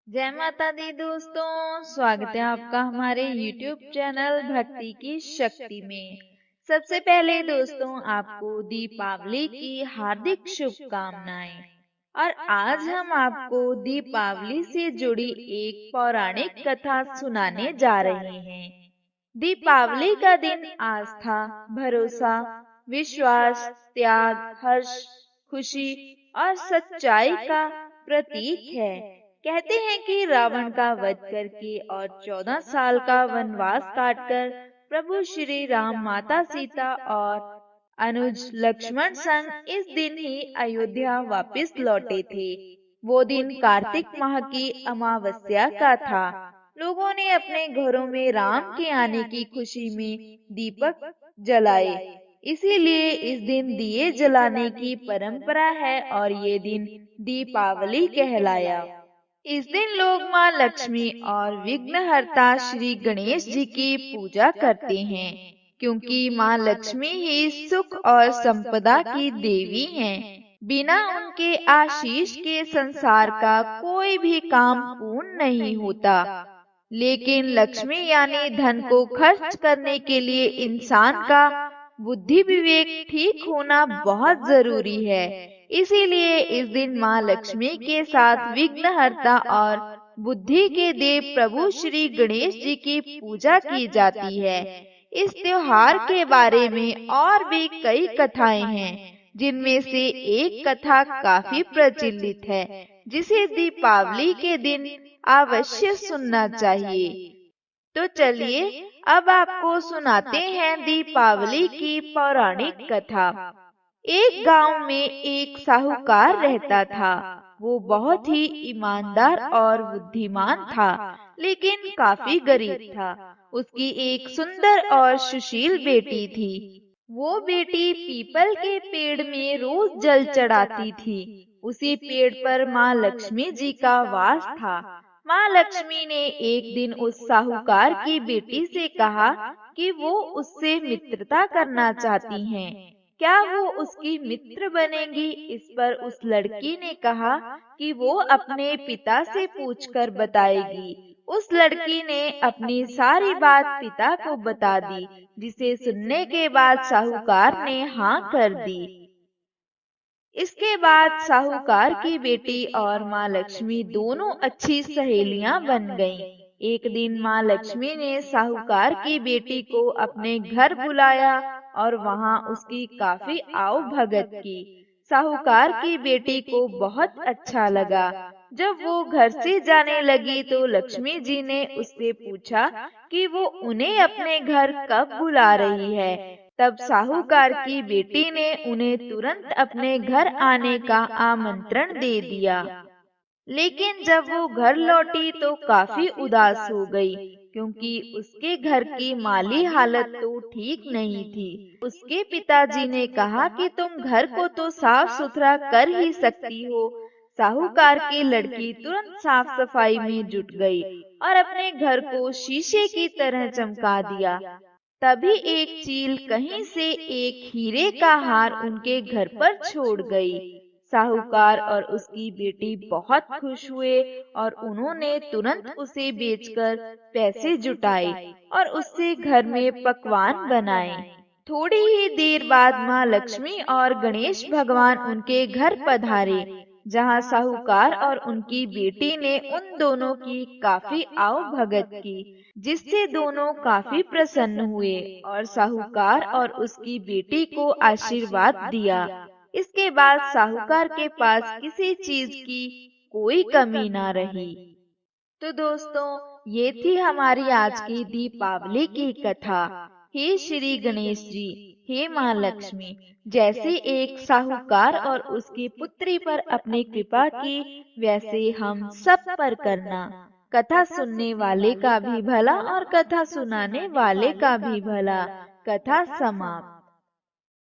जय माता दी दोस्तों, स्वागत है आपका हमारे YouTube चैनल भक्ति की शक्ति में। सबसे पहले दोस्तों आपको दीपावली की हार्दिक शुभकामनाएं। और आज हम आपको दीपावली से जुड़ी एक पौराणिक कथा सुनाने जा रहे हैं। दीपावली का दिन आस्था, भरोसा, विश्वास, त्याग, हर्ष, खुशी और सच्चाई का प्रतीक है। कहते हैं कि रावण का वध करके और 14 साल का वनवास काटकर प्रभु श्री राम, माता सीता और अनुज लक्ष्मण संग इस दिन ही अयोध्या वापस लौटे थे। वो दिन कार्तिक माह की अमावस्या का था। लोगों ने अपने घरों में राम के आने की खुशी में दीपक जलाए। इसीलिए इस दिन दिए जलाने की परंपरा है और ये दिन दीपावली कहलाया। इस दिन लोग माँ लक्ष्मी और विघ्नहर्ता श्री गणेश जी की पूजा करते हैं, क्योंकि माँ लक्ष्मी ही सुख और संपदा की देवी हैं। बिना उनके आशीष के संसार का कोई भी काम पूर्ण नहीं होता। लेकिन लक्ष्मी यानी धन को खर्च करने के लिए इंसान का बुद्धि विवेक ठीक होना बहुत जरूरी है। इसीलिए इस दिन माँ लक्ष्मी के साथ विघ्नहर्ता और बुद्धि के देव प्रभु श्री गणेश जी की पूजा की जाती है। इस त्योहार के बारे में और भी कई कथाएं हैं, जिनमें से एक कथा काफी प्रचलित है, जिसे दीपावली के दिन अवश्य सुनना चाहिए। तो चलिए अब आपको सुनाते हैं दीपावली की पौराणिक कथा। एक गांव में एक साहूकार रहता था। वो बहुत ही ईमानदार और बुद्धिमान था, लेकिन काफी गरीब था। उसकी एक सुंदर और सुशील बेटी थी। वो बेटी पीपल के पेड़ में रोज जल चढ़ाती थी। उसी पेड़ पर माँ लक्ष्मी जी का वास था। माँ लक्ष्मी ने एक दिन उस साहूकार की बेटी से कहा कि वो उससे मित्रता करना चाहती हैं। क्या वो उसकी मित्र बनेगी? इस पर उस लड़की ने कहा कि वो अपने पिता से पूछकर बताएगी। उस लड़की ने अपनी सारी बात पिता को बता दी, जिसे सुनने के बाद साहूकार ने हाँ कर दी। इसके बाद साहूकार की बेटी और माँ लक्ष्मी दोनों अच्छी सहेलियां बन गईं। एक दिन माँ लक्ष्मी ने साहूकार की बेटी को अपने घर बुलाया और वहां उसकी काफी आओ भगत की। साहूकार की बेटी को बहुत अच्छा लगा। जब वो घर से जाने लगी तो लक्ष्मी जी ने उससे पूछा कि वो उन्हें अपने घर कब बुला रही है। तब साहूकार की बेटी ने उन्हें तुरंत अपने घर आने का आमंत्रण दे दिया। लेकिन जब वो घर लौटी तो काफी उदास हो गई, क्योंकि उसके घर की माली हालत तो ठीक नहीं थी। उसके पिताजी ने कहा कि तुम घर को तो साफ सुथरा कर ही सकती हो। साहूकार की लड़की तुरंत साफ सफाई में जुट गई और अपने घर को शीशे की तरह चमका दिया। तभी एक चील कहीं से एक हीरे का हार उनके घर पर छोड़ गई। साहूकार और उसकी बेटी बहुत खुश हुए और उन्होंने तुरंत उसे बेचकर पैसे जुटाए और उससे घर में पकवान बनाए। थोड़ी ही देर बाद माँ लक्ष्मी और गणेश भगवान उनके घर पधारे, जहाँ साहूकार और उनकी बेटी ने उन दोनों की काफी आओ भगत की, जिससे दोनों काफी प्रसन्न हुए और साहूकार और उसकी बेटी को आशीर्वाद दिया। इसके बाद साहूकार के पास किसी चीज की कोई कमी ना रही। तो दोस्तों, ये थी हमारी आज की दीपावली की कथा। हे श्री गणेश जी, हे माँ लक्ष्मी, जैसे एक साहूकार और उसकी पुत्री पर अपनी कृपा की, वैसे हम सब पर करना। कथा सुनने वाले का भी भला और कथा सुनाने वाले का भी भला। कथा समाप्त।